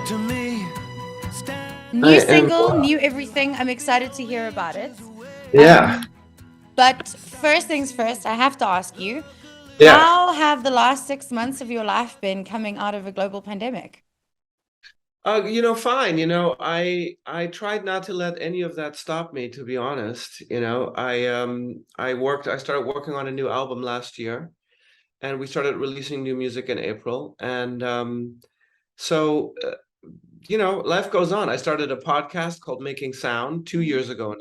to me. New I am. single, new everything. I'm excited to hear about it. Yeah, Um, but first things first, I have to ask you, yeah. how have the last 6 months of your life been coming out of a global pandemic? Fine. I tried not to let any of that stop me, to be honest. I started working on a new album last year, and we started releasing new music in April. And so life goes on. I started a podcast called Making Sound 2 years Mhm. ago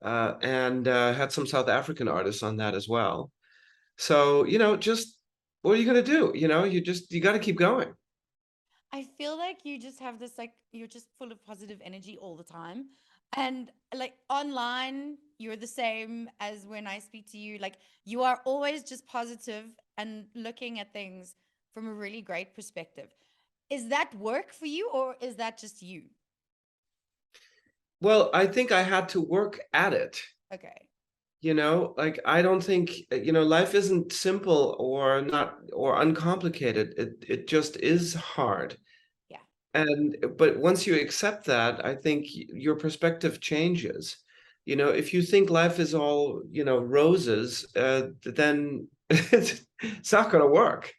now, and had some South African artists on that as well. So, just what are you gonna do? You got to keep going. I feel like you just have this, like, you're just full of positive energy all the time. And like online, you're the same as when I speak to you. Like, you are always just positive and looking at things from a really great perspective. Is that work for you, or is that just you? Well, I think I had to work at it. Okay. Like I don't think, life isn't simple or not or uncomplicated. It just is hard. Yeah. But once you accept that, I think your perspective changes. If you think life is all, roses, then it's not going to work.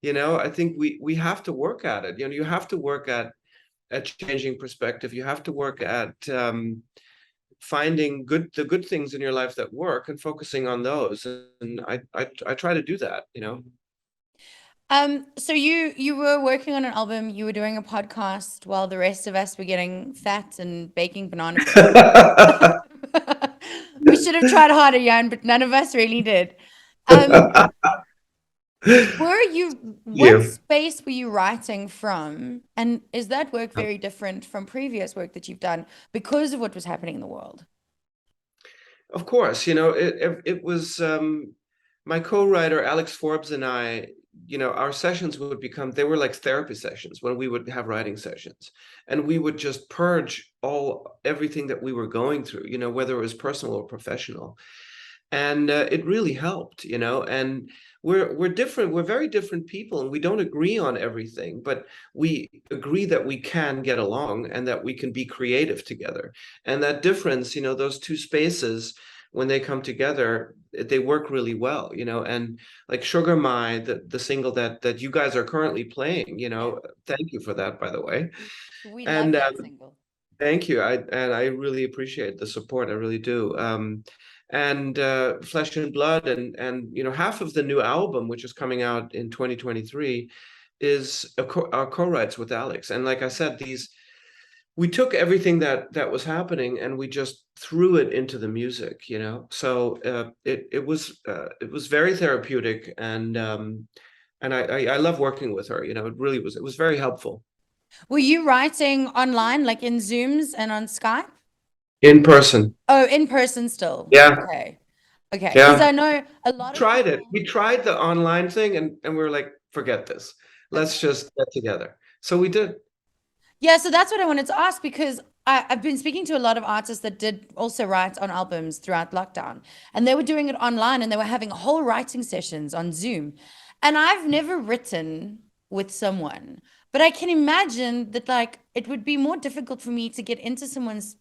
I think we have to work at it. You have to work at changing perspective. You have to work at finding the good things in your life that work and focusing on those. And I try to do that. So you were working on an album, you were doing a podcast while the rest of us were getting fat and baking banana bread. We should have tried harder, Jan, but none of us really did. Um, were you, what You. space were you writing from? And is that work very different from previous work that you've done because of what was happening in the world? Of course, it was my co-writer Alex Forbes and I, our sessions would become, they were like therapy sessions when we would have writing sessions. And we would just purge everything that we were going through, whether it was personal or professional. And it really helped. And we're different, we're very different people, and we don't agree on everything, but we agree that we can get along and that we can be creative together. And that difference, those two spaces, when they come together, they work really well. And like Sugar My, the single that you guys are currently playing, Yeah, thank you for that, by the way. we love And that single. thank you. I really appreciate the support. I really do. And Flesh and Blood, and half of the new album, which is coming out in 2023, is our co-writes with Alex. And like I said, we took everything that was happening and we just threw it into the music. So it was very therapeutic, and I love working with her. It was very helpful. Were you writing online, like in Zooms and on Skype? In person. Oh, in person still. Yeah. Okay. Okay. Because Yeah. I know a lot of Tried it. people. We tried the online thing, and we were like, forget this. Let's Okay. just get together. So we did. Yeah, so that's what I wanted to ask because I've been speaking to a lot of artists that did also write on albums throughout lockdown, and they were doing it online and they were having whole writing sessions on Zoom. And I've never written with someone, but I can imagine that like it would be more difficult for me to get into someone's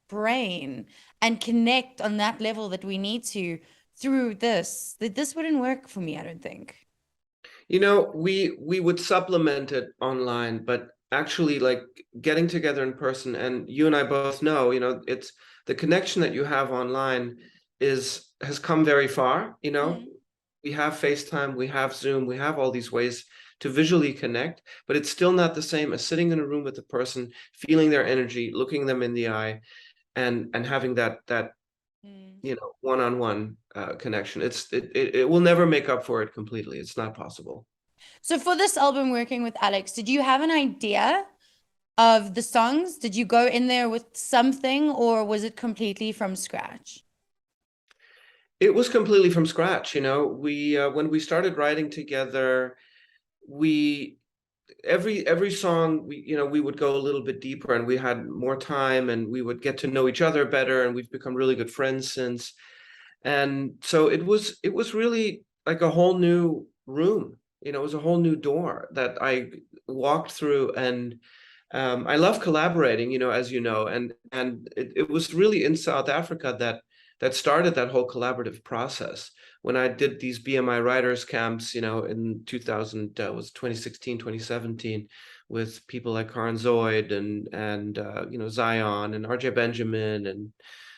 brain and connect on that level that we need to through this. That this wouldn't work for me, I don't think. We would supplement it online, but actually, like getting together in person, and you and I both know, it's the connection that you have online has come very far. Mm. We have FaceTime, we have Zoom, we have all these ways to visually connect, but it's still not the same as sitting in a room with the person, feeling their energy, looking them in the eye, and having that Mm. one-on-one connection. It will never make up for it completely. It's not possible. So for this album working with Alex, did you have an idea of the songs? Did you go in there with something or was it completely from scratch? It was completely from scratch. We when we started writing together, we every song we would go a little bit deeper, and we had more time, and we would get to know each other better, and we've become really good friends since. And so it was really like a whole new room. It was a whole new door that walked through, and I love collaborating, you know, as you know, and it was really in South Africa that started that whole collaborative process. When I did these BMI writers camps, you know, in 2000, was 2016, 2017, with people like Karen Zoid and you know, Zion and RJ Benjamin and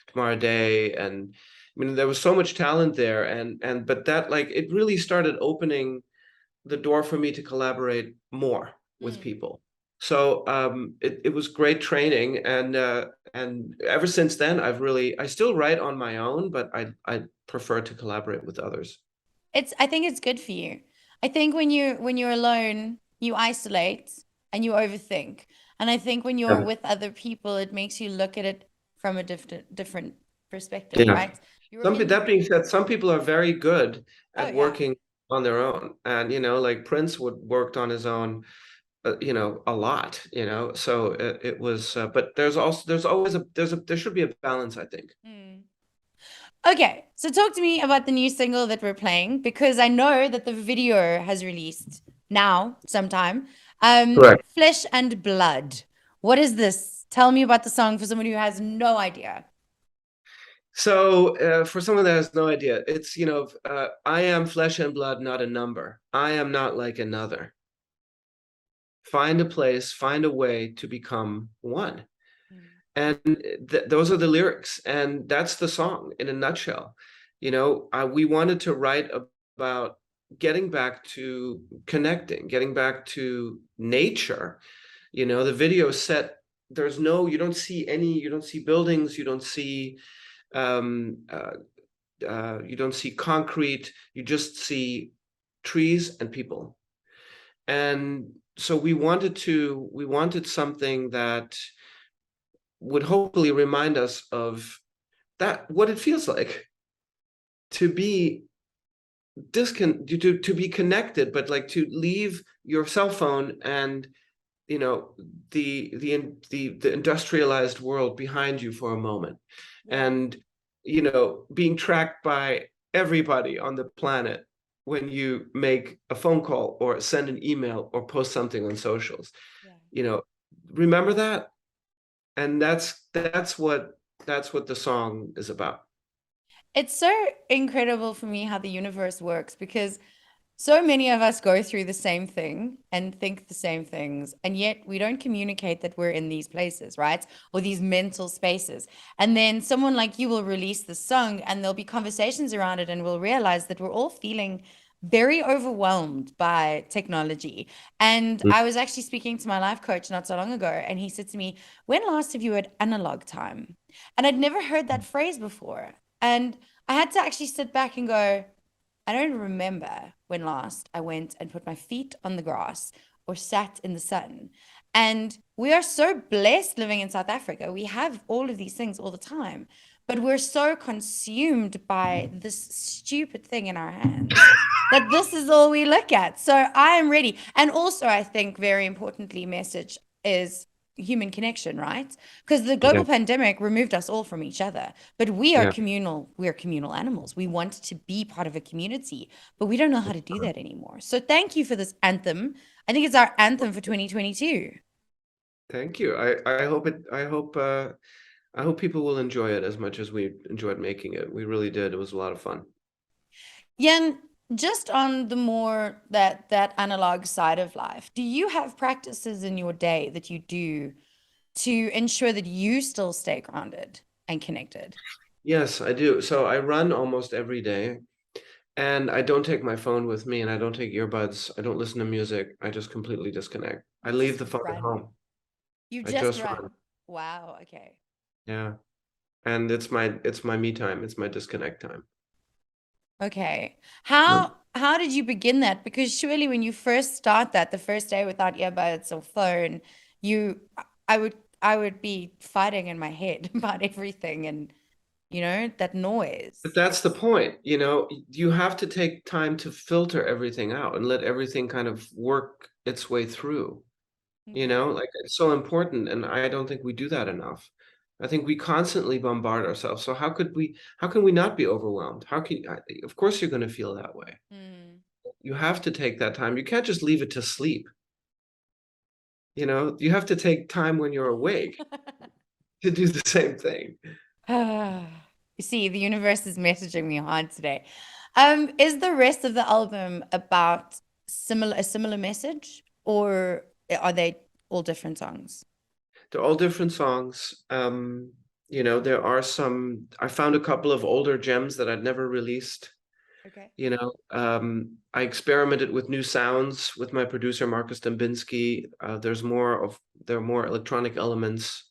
Tamara Day, and I mean, there was so much talent there, and but that, like, it really started opening the door for me to collaborate more with Mm. people. So it was great training, and ever since then, I still write on my own, but I prefer to collaborate with others. I think it's good for you. I think when you're alone, you isolate and you overthink. And I think when you're Yeah. with other people, it makes you look at it from a different perspective, Yeah. right? You're in, That being said, some people are very good oh at yeah. working on their own, and you know, like Prince would worked on his own, you know, a lot, you know. So it was, but there's always there should be a balance, I think. Mm. Okay, so talk to me about the new single that we're playing because I know that the video has released now sometime. Correct. Flesh and Blood. What is this? Tell me about the song for someone who has no idea. So for someone that has no idea, it's, you know, I am flesh and blood, not a number. I am not like another. Find a place, find a way to become one. Mm. And those are the lyrics, and that's the song in a nutshell. You know, we wanted to write about getting back to connecting, getting back to nature. You know, the video set, there's no, you don't see buildings, um, uh, you don't see concrete, you just see trees and people. And so we wanted something that would hopefully remind us of that, what it feels like to be to be connected, but like to leave your cell phone and, you know, the industrialized world behind you for a moment, Yeah. and, you know, being tracked by everybody on the planet when you make a phone call or send an email or post something on socials. Yeah. You know, remember that. And that's what the song is about. It's so incredible for me how the universe works because so many of us go through the same thing and think the same things, and yet we don't communicate that we're in these places, right? Or these mental spaces. And then someone like you will release the song, and there'll be conversations around it, and we'll realize that we're all feeling very overwhelmed by technology. And Mm. I was actually speaking to my life coach not so long ago, and he said to me, "When last have you had analog time?" And I'd never heard that phrase before. And I had to actually sit back and go, I don't remember when last I went and put my feet on the grass or sat in the sun. And we are so blessed living in South Africa. We have all of these things all the time, but we're so consumed by this stupid thing in our hands that this is all we look at. So I am ready. And also, I think very importantly, message is human connection, right? Because the Yeah, global pandemic removed us all from each other. But yeah. we are communal animals. We want to be part of a community, but we don't know how to do that anymore. So thank you for this anthem. I think it's our anthem for 2022. Thank you. I hope people will enjoy it as much as we enjoyed making it. We really did. It was a lot of fun. Jan, just on the more that analog side of life, do you have practices in your day that you do to ensure that you still stay grounded and connected? Yes, I do. So I run almost every day, and I don't take my phone with me, and I don't take earbuds. I don't listen to music. I just completely disconnect. I You leave just the phone at run. home. You I just just run. run. Wow, okay. Yeah. And it's my me time. It's my disconnect time. Okay. No. How did you begin that? Because surely when you first start that, the first day without earbuds or phone, you I would be fighting in my head about everything and that But noise. that's the point, you know, you have to take time to filter everything out and let everything kind of work its way through, you Okay. know, like it's so important. And I don't think we do that enough. I think we constantly bombard ourselves. So how can we not be overwhelmed? Of course you're going to feel that way. Mm. You have to take that time. You can't just leave it to sleep. You know, you have to take time when you're awake to do the same thing. You see, the universe is messaging me hard today. Is the rest of the album about a similar message, or are they all different songs? They're all different songs. You know, there are some, I found a couple of older gems that I'd never released. Okay. You know, I experimented with new sounds with my producer Marcus Dembinski. There are more electronic elements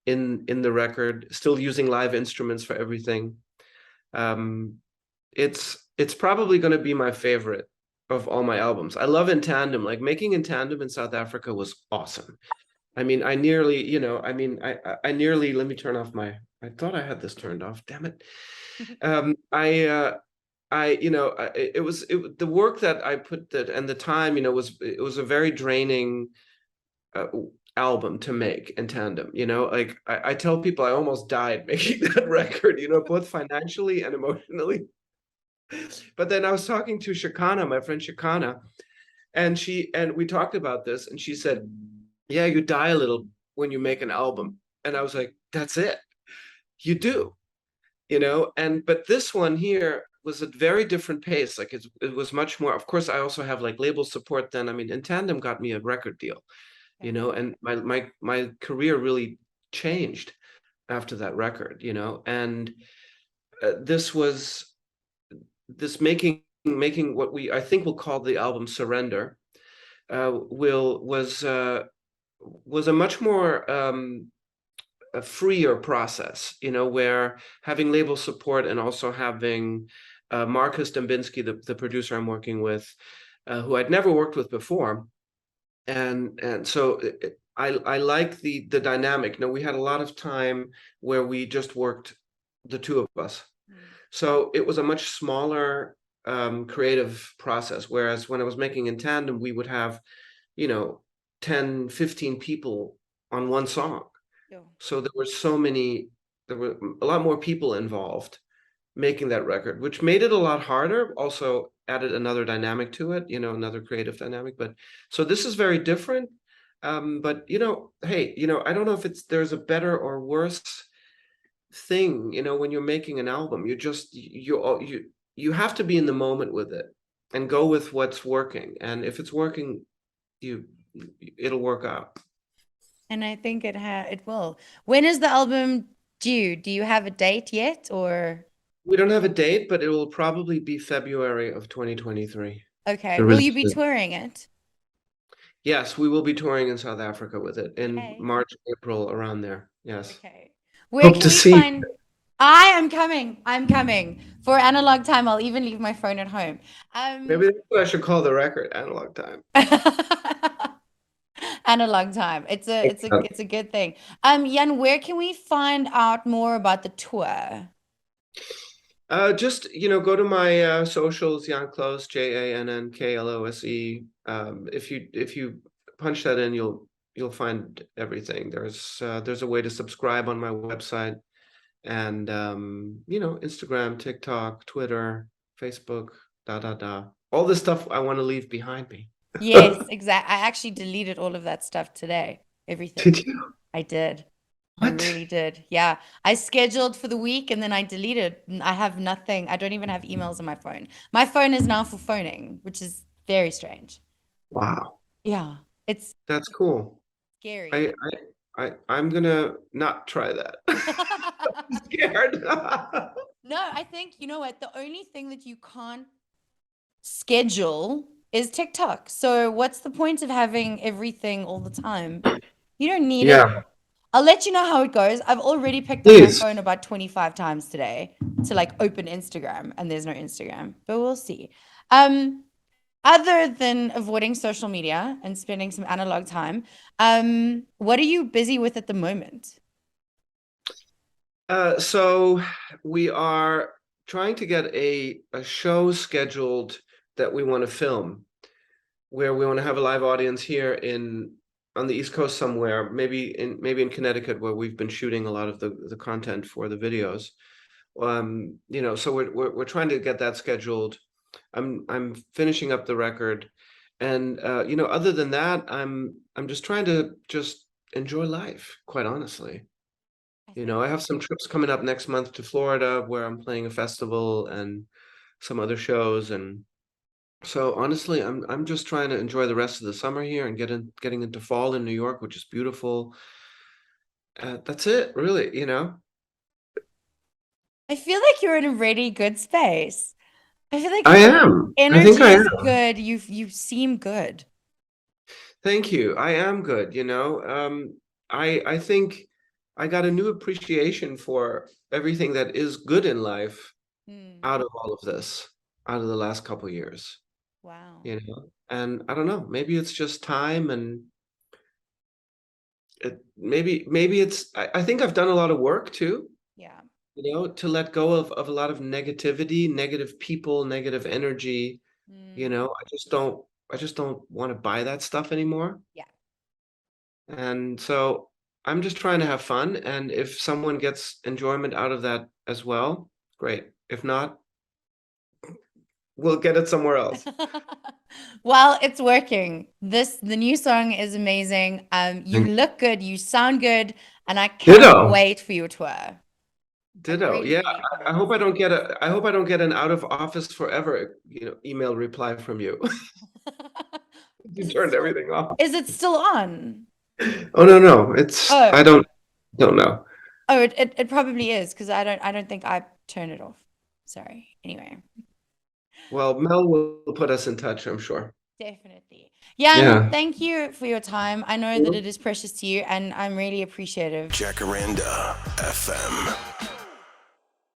in the record, still using live instruments for everything. Um, it's probably going to be my favorite of all my albums. I love In Tandem. Like making In Tandem in South Africa was awesome. I mean, I nearly, you know, I mean, I nearly, let me turn off my, I thought I had this turned off, damn it. You know, the work that I put that and the time, you know, it was a very draining uh, album to make In Tandem. You know, like I tell people I almost died making that record, you know, both financially and emotionally. But then I was talking to Shakana, my friend Shakana, and we talked about this, and she said, "Yeah, you die a little when you make an album." And I was like, "That's it. You do." You know, and but this one here was a very different pace. Like it was much more. Of course, I also have like label support. Then I mean, In Tandem got me a record deal, you Okay. know, and my career really changed after that record, you know, and this was this making what we I think we'll call the album Surrender. Will was a much more a freer process, you know, where having label support and also having Marcus Dembinski, the producer I'm working with, who I'd never worked with before, and so I like the dynamic. You know, we had a lot of time where we just worked the two of us, Mm. so it was a much smaller creative process. Whereas when I was making In Tandem, we would have, you know, 10, 15 people on one song. Yo. So there were a lot more people involved making that record, which made it a lot harder, also added another dynamic to it, you know, another creative dynamic. But so this is very different. But you know, hey, you know, I don't know if there's a better or worse thing, you know, when you're making an album. You have to be in the moment with it and go with what's working. And if it's working, you it'll work out. And I think it will. When is the album due? Do you have a date yet, or We don't have a date, but it will probably be February of 2023. okay, The will you release be date. touring it? Yes, we will be touring in South Africa with it in Okay. March, April, around there. Yes. Okay. Where Hope can to we see. find? I am coming. I'm coming. For analog time, I'll even leave my phone at home. Maybe that's what I should call the record, Analog Time. Analog time. It's a good thing. Jan, where can we find out more about the tour? Just, you know, go to my socials, Jann Close, JANNKLOSE. If you punch that in, you'll find everything. There's a way to subscribe on my website, and you know, Instagram, TikTok, Twitter, Facebook, all the stuff I want to leave behind me. Yes, exactly. I actually deleted all of that stuff today. Everything. Did you? I did. I What? really did. Yeah. I scheduled for the week and then I deleted. I have nothing. I don't even have emails on my phone. My phone is now for phoning, which is very strange. Wow, Yeah. It's that's cool. scary. I I'm gonna not try that. I'm scared. No, I think, you know what? The only thing that you can't schedule is TikTok. So what's the point of having everything all the time? You don't need it. Yeah, I'll let you know how it goes. I've already picked up my please. phone about 25 times today to like open Instagram and there's no Instagram, but we'll see. Um, Other than avoiding social media and spending some analog time, what are you busy with at the moment? So we are trying to get a show scheduled that we want to film, where we want to have a live audience here in on the East Coast somewhere, maybe in Connecticut, where we've been shooting a lot of the content for the videos. You know, so we're trying to get that scheduled. I'm finishing up the record, and you know, other than that, I'm just trying to just enjoy life, quite honestly. You know, I have some trips coming up next month to Florida where I'm playing a festival and some other shows, and so honestly, I'm just trying to enjoy the rest of the summer here and getting into fall in New York, which is beautiful. That's it, really, you know. I feel like you're in a really good space. I feel like I your am. I think energy I is am. good. You seem good. Thank you. I am good, you know. I think I got a new appreciation for everything that is good in life Hmm. out of all of this, out of the last couple years, Wow. you know. And I don't know, maybe it's just time, and maybe it's I think I've done a lot of work too, Yeah. you know, to let go of a lot of negativity, negative people, negative energy, you Mm. know. I just don't want to buy that stuff anymore. Yeah. And so I'm just trying to have fun. And if someone gets enjoyment out of that as well, great. If not, we'll get it somewhere else. Well, it's working. The new song is amazing. You Thank look good, you sound good, and I cannot Ditto. wait for your tour. I Ditto. really, Yeah. really I can't. hope I hope I don't get an out of office forever, you know, email reply from you. You Is it turned still everything off. is it still on? Oh no, no. It's Oh, I don't know. oh, it probably is because I don't think I turned it off. Sorry. Anyway, Well, Mel will put us in touch, I'm sure. definitely. Jan, Yeah. thank you for your time. I know that it is precious to you, and I'm really appreciative. Jacaranda FM.